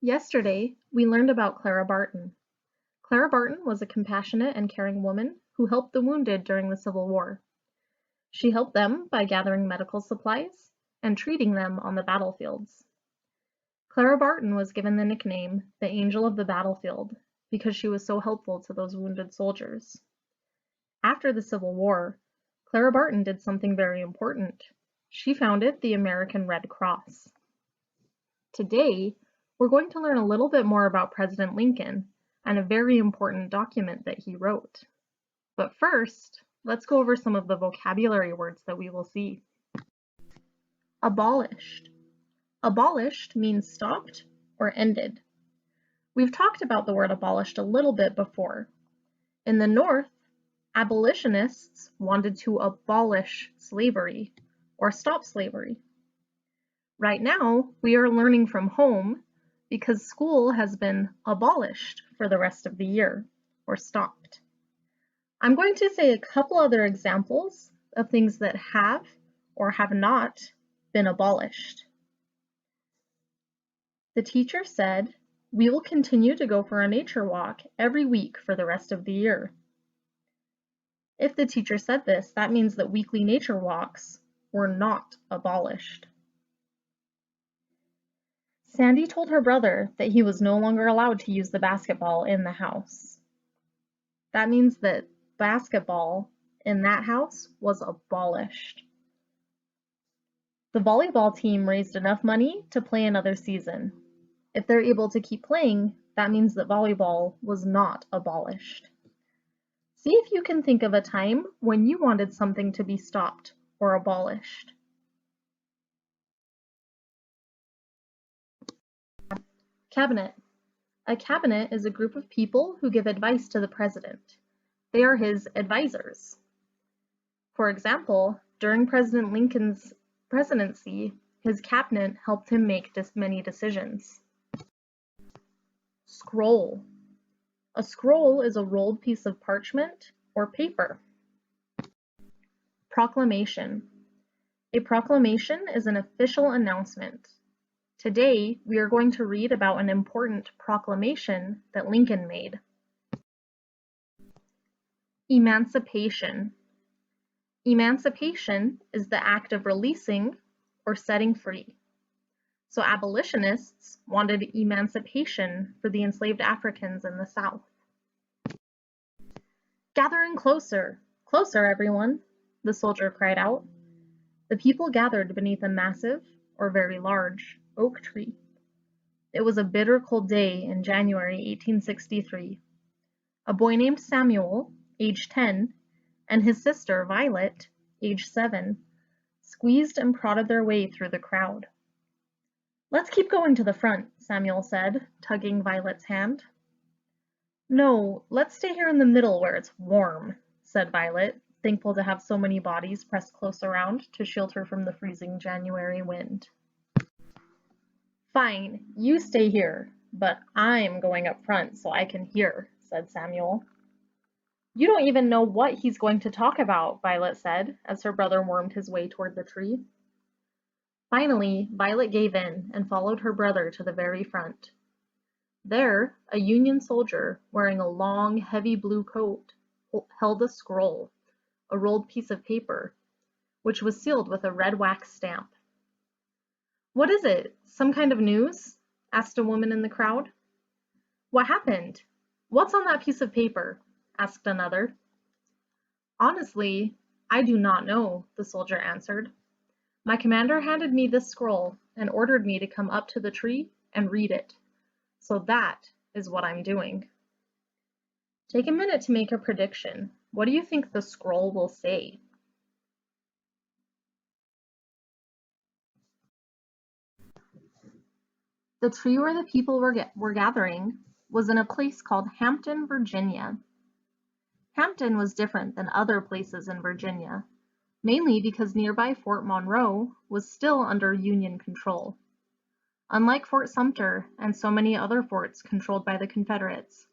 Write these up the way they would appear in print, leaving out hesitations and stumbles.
Yesterday, we learned about Clara Barton. Clara Barton was a compassionate and caring woman who helped the wounded during the Civil War. She helped them by gathering medical supplies and treating them on the battlefields. Clara Barton was given the nickname the Angel of the Battlefield because she was so helpful to those wounded soldiers. After the Civil War, Clara Barton did something very important. She founded the American Red Cross. Today, we're going to learn a little bit more about President Lincoln and a very important document that he wrote. But first, let's go over some of the vocabulary words that we will see. Abolished. Abolished means stopped or ended. We've talked about the word abolished a little bit before. In the North, abolitionists wanted to abolish slavery or stop slavery. Right now, we are learning from home because school has been abolished for the rest of the year, or stopped. I'm going to say a couple other examples of things that have or have not been abolished. The teacher said, "We will continue to go for a nature walk every week for the rest of the year." If the teacher said this, that means that weekly nature walks were not abolished. Sandy told her brother that he was no longer allowed to use the basketball in the house. That means that basketball in that house was abolished. The volleyball team raised enough money to play another season. If they're able to keep playing, that means that volleyball was not abolished. See if you can think of a time when you wanted something to be stopped or abolished. Cabinet. A cabinet is a group of people who give advice to the president. They are his advisors. For example, during President Lincoln's presidency, his cabinet helped him make many decisions. Scroll. A scroll is a rolled piece of parchment or paper. Proclamation. A proclamation is an official announcement. Today, we are going to read about an important proclamation that Lincoln made. Emancipation. Emancipation is the act of releasing or setting free. So abolitionists wanted emancipation for the enslaved Africans in the South. "Gathering closer, closer everyone," the soldier cried out. The people gathered beneath a massive, or very large, oak tree. It was a bitter cold day in January 1863. A boy named Samuel, age 10, and his sister Violet, age 7, squeezed and prodded their way through the crowd. "Let's keep going to the front," Samuel said, tugging Violet's hand. "No, let's stay here in the middle where it's warm," said Violet, thankful to have so many bodies pressed close around to shield her from the freezing January wind. "Fine, you stay here, but I'm going up front so I can hear," said Samuel. "You don't even know what he's going to talk about," Violet said, as her brother wormed his way toward the tree. Finally, Violet gave in and followed her brother to the very front. There, a Union soldier wearing a long, heavy blue coat held a scroll, a rolled piece of paper, which was sealed with a red wax stamp. "What is it? Some kind of news?" asked a woman in the crowd. "What happened? What's on that piece of paper?" asked another. "Honestly, I do not know," the soldier answered. "My commander handed me this scroll and ordered me to come up to the tree and read it. So that is what I'm doing." Take a minute to make a prediction. What do you think the scroll will say? The tree where the people were gathering was in a place called Hampton, Virginia. Hampton was different than other places in Virginia, mainly because nearby Fort Monroe was still under Union control. Unlike Fort Sumter and so many other forts controlled by the Confederates,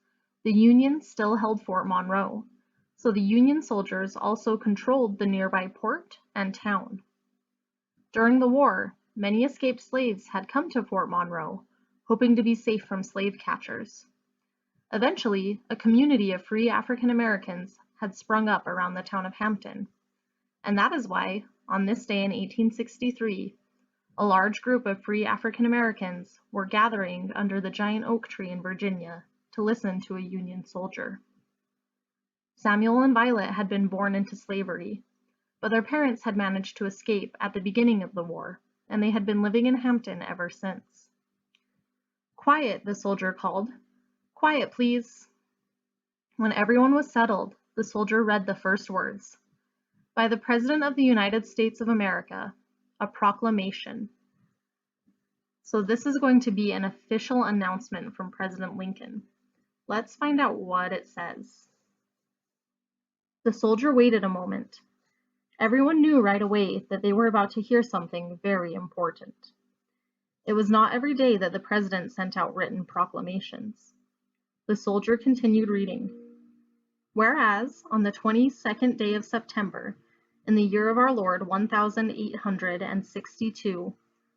the Union still held Fort Monroe, so the Union soldiers also controlled the nearby port and town. During the war, many escaped slaves had come to Fort Monroe, hoping to be safe from slave catchers. Eventually, a community of free African Americans had sprung up around the town of Hampton, and that is why, on this day in 1863, a large group of free African Americans were gathering under the giant oak tree in Virginia to listen to a Union soldier. Samuel and Violet had been born into slavery, but their parents had managed to escape at the beginning of the war, and they had been living in Hampton ever since. "Quiet," the soldier called. "Quiet, please." When everyone was settled, the soldier read the first words. "By the President of the United States of America, a proclamation." So this is going to be an official announcement from President Lincoln. Let's find out what it says. The soldier waited a moment. Everyone knew right away that they were about to hear something very important. It was not every day that the president sent out written proclamations. The soldier continued reading. "Whereas, on the 22nd day of September, in the year of our Lord 1862,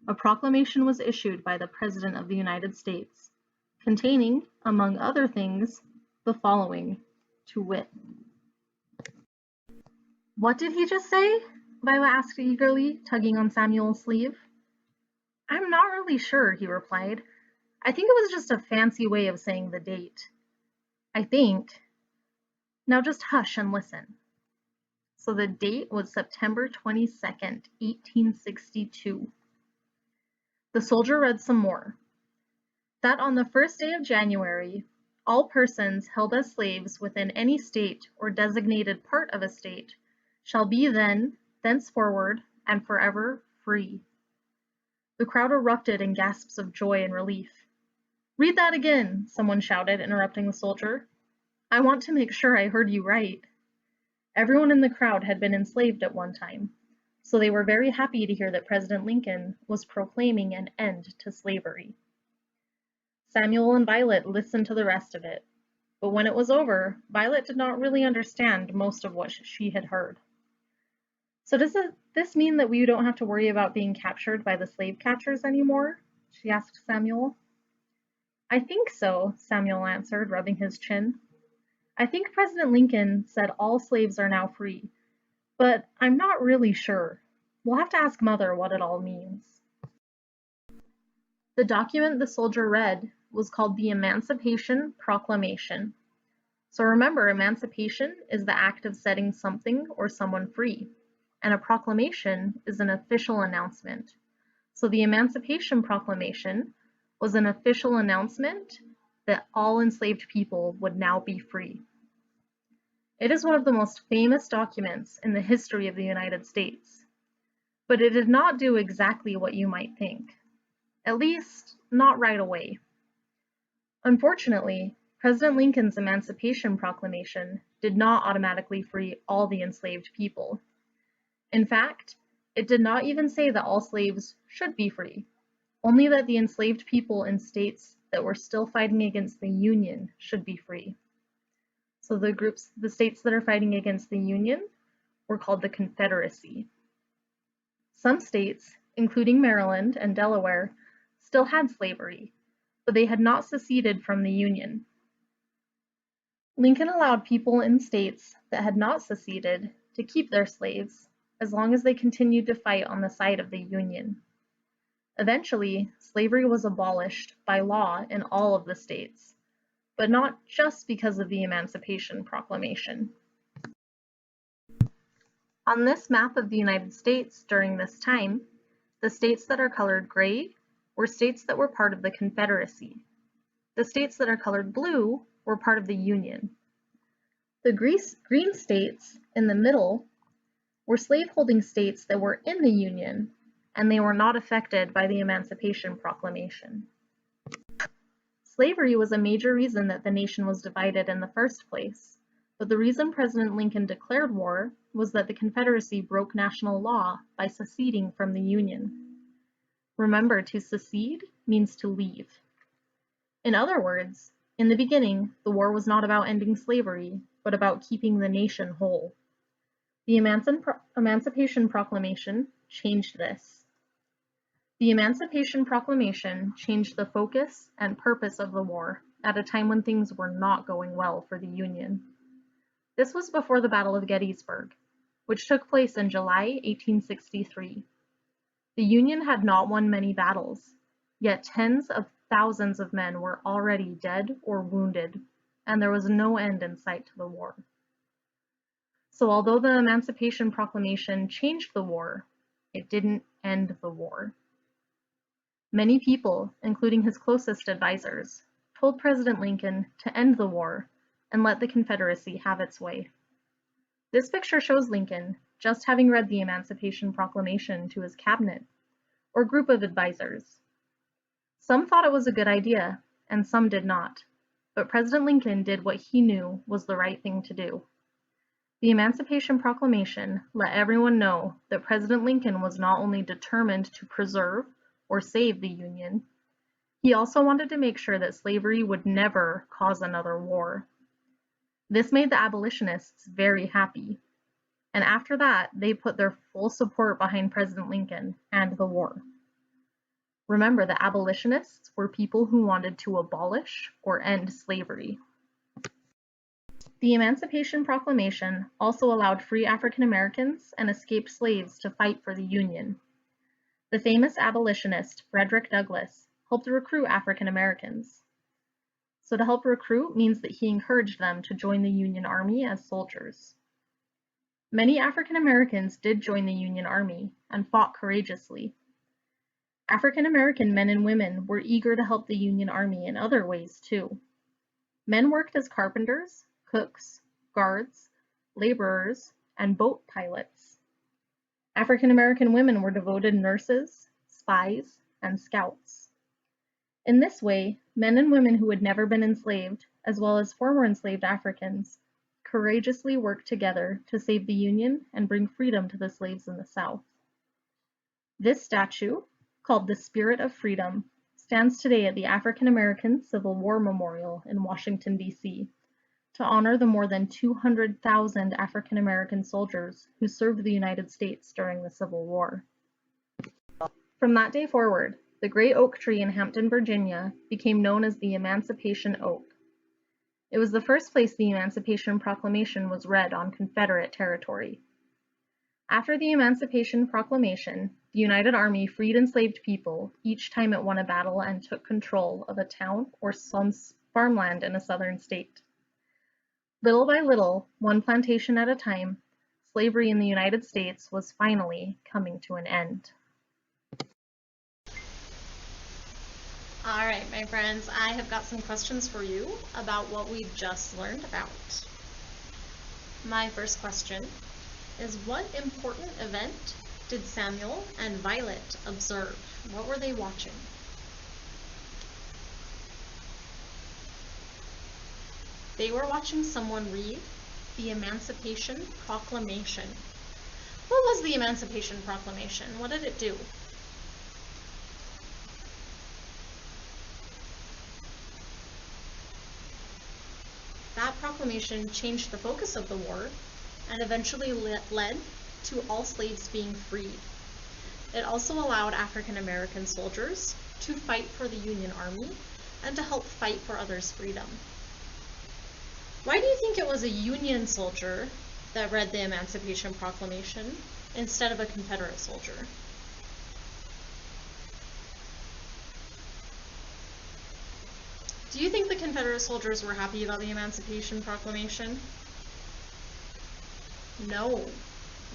a proclamation was issued by the President of the United States, containing, among other things, the following, to wit." "What did he just say?" Violet asked eagerly, tugging on Samuel's sleeve. "I'm not really sure," he replied. "I think it was just a fancy way of saying the date. I think. Now just hush and listen." So the date was September 22nd, 1862. The soldier read some more. "That on the first day of January, all persons held as slaves within any state or designated part of a state shall be thenceforward, and forever free." The crowd erupted in gasps of joy and relief. "Read that again," someone shouted, interrupting the soldier. "I want to make sure I heard you right." Everyone in the crowd had been enslaved at one time, so they were very happy to hear that President Lincoln was proclaiming an end to slavery. Samuel and Violet listened to the rest of it, but when it was over, Violet did not really understand most of what she had heard. "So does this mean that we don't have to worry about being captured by the slave catchers anymore?" she asked Samuel. "I think so," Samuel answered, rubbing his chin. "I think President Lincoln said all slaves are now free, but I'm not really sure. We'll have to ask Mother what it all means." The document the soldier read was called the Emancipation Proclamation. So remember, emancipation is the act of setting something or someone free, and a proclamation is an official announcement. So the Emancipation Proclamation was an official announcement that all enslaved people would now be free. It is one of the most famous documents in the history of the United States, but it did not do exactly what you might think, at least not right away. Unfortunately, President Lincoln's Emancipation Proclamation did not automatically free all the enslaved people. In fact, it did not even say that all slaves should be free, only that the enslaved people in states that were still fighting against the Union should be free. So the states that are fighting against the Union were called the Confederacy. Some states, including Maryland and Delaware, still had slavery, but they had not seceded from the Union. Lincoln allowed people in states that had not seceded to keep their slaves as long as they continued to fight on the side of the Union. Eventually, slavery was abolished by law in all of the states, but not just because of the Emancipation Proclamation. On this map of the United States during this time, the states that are colored gray were states that were part of the Confederacy. The states that are colored blue were part of the Union. The green states in the middle were slaveholding states that were in the Union, and they were not affected by the Emancipation Proclamation. Slavery was a major reason that the nation was divided in the first place, but the reason President Lincoln declared war was that the Confederacy broke national law by seceding from the Union. Remember, to secede means to leave. In other words, in the beginning, the war was not about ending slavery, but about keeping the nation whole. The Emancipation Proclamation changed this. The Emancipation Proclamation changed the focus and purpose of the war at a time when things were not going well for the Union. This was before the Battle of Gettysburg, which took place in July 1863. The Union had not won many battles, yet tens of thousands of men were already dead or wounded, and there was no end in sight to the war. So although the Emancipation Proclamation changed the war, it didn't end the war. Many people, including his closest advisors, told President Lincoln to end the war and let the Confederacy have its way. This picture shows Lincoln just having read the Emancipation Proclamation to his cabinet, or group of advisors. Some thought it was a good idea, and some did not, but President Lincoln did what he knew was the right thing to do. The Emancipation Proclamation let everyone know that President Lincoln was not only determined to preserve or save the Union, he also wanted to make sure that slavery would never cause another war. This made the abolitionists very happy, and after that, they put their full support behind President Lincoln and the war. Remember, the abolitionists were people who wanted to abolish or end slavery. The Emancipation Proclamation also allowed free African Americans and escaped slaves to fight for the Union. The famous abolitionist Frederick Douglass helped recruit African Americans. So to help recruit means that he encouraged them to join the Union Army as soldiers. Many African Americans did join the Union Army and fought courageously. African American men and women were eager to help the Union Army in other ways too. Men worked as carpenters, cooks, guards, laborers, and boat pilots. African American women were devoted nurses, spies, and scouts. In this way, men and women who had never been enslaved, as well as former enslaved Africans, courageously worked together to save the Union and bring freedom to the slaves in the South. This statue, called the Spirit of Freedom, stands today at the African American Civil War Memorial in Washington, D.C., to honor the more than 200,000 African American soldiers who served the United States during the Civil War. From that day forward, the great oak tree in Hampton, Virginia, became known as the Emancipation Oak. It was the first place the Emancipation Proclamation was read on Confederate territory. After the Emancipation Proclamation, the United Army freed enslaved people each time it won a battle and took control of a town or some farmland in a southern state. Little by little, one plantation at a time, slavery in the United States was finally coming to an end. All right, my friends, I have got some questions for you about what we've just learned about. My first question is, what important event did Samuel and Violet observe? What were they watching? They were watching someone read the Emancipation Proclamation. What was the Emancipation Proclamation? What did it do? That proclamation changed the focus of the war and eventually led to all slaves being freed. It also allowed African American soldiers to fight for the Union Army and to help fight for others' freedom. Why do you think it was a Union soldier that read the Emancipation Proclamation instead of a Confederate soldier? Do you think the Confederate soldiers were happy about the Emancipation Proclamation? No,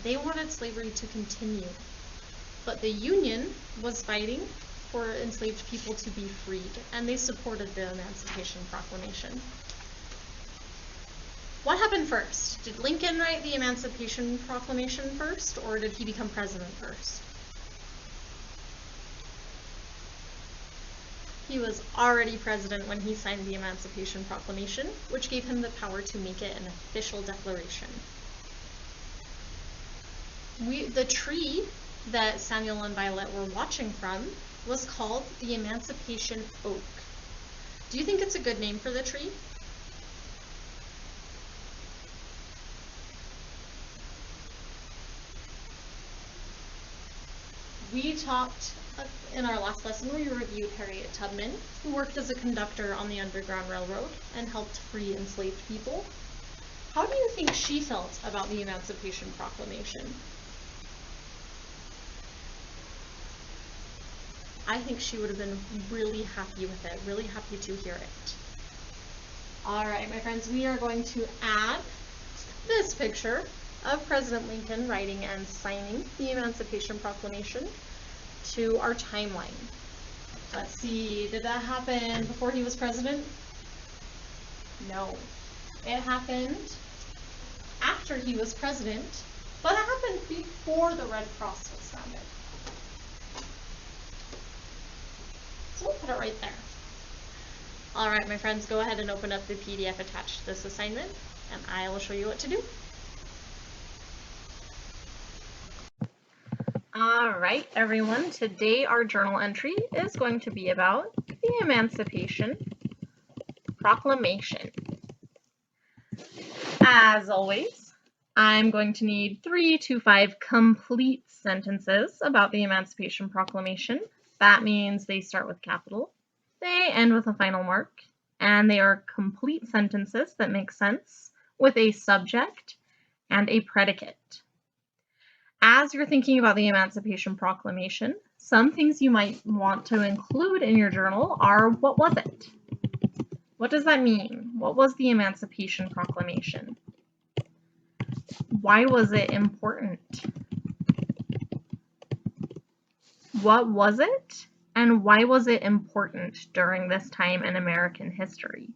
they wanted slavery to continue. But the Union was fighting for enslaved people to be freed, and they supported the Emancipation Proclamation. What happened first? Did Lincoln write the Emancipation Proclamation first, or did he become president first? He was already president when he signed the Emancipation Proclamation, which gave him the power to make it an official declaration. The tree that Samuel and Violet were watching from was called the Emancipation Oak. Do you think it's a good name for the tree? We talked In our last lesson, we reviewed Harriet Tubman, who worked as a conductor on the Underground Railroad and helped free enslaved people. How do you think she felt about the Emancipation Proclamation? I think she would have been really happy with it, really happy to hear it. All right, my friends, we are going to add this picture of President Lincoln writing and signing the Emancipation Proclamation to our timeline. Let's see, did that happen before he was president? No. It happened after he was president, but it happened before the Red Cross was founded. So we'll put it right there. All right, my friends, go ahead and open up the PDF attached to this assignment, and I will show you what to do. All right, everyone, today our journal entry is going to be about the Emancipation Proclamation. As always, I'm going to need 3 to 5 complete sentences about the Emancipation Proclamation. That means they start with capital, they end with a final mark, and they are complete sentences that make sense with a subject and a predicate. As you're thinking about the Emancipation Proclamation, some things you might want to include in your journal are, what was it? What does that mean? What was the Emancipation Proclamation? Why was it important? What was it, and why was it important during this time in American history?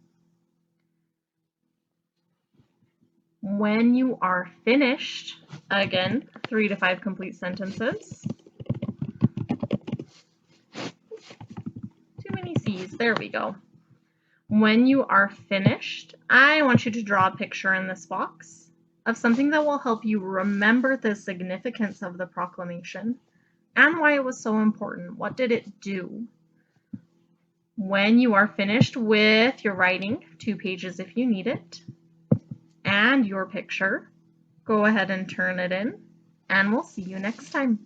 When you are finished, again, 3 to 5 complete sentences. Too many C's, there we go. When you are finished, I want you to draw a picture in this box of something that will help you remember the significance of the proclamation and why it was so important. What did it do? When you are finished with your writing, 2 pages if you need it, and your picture, go ahead and turn it in, and we'll see you next time.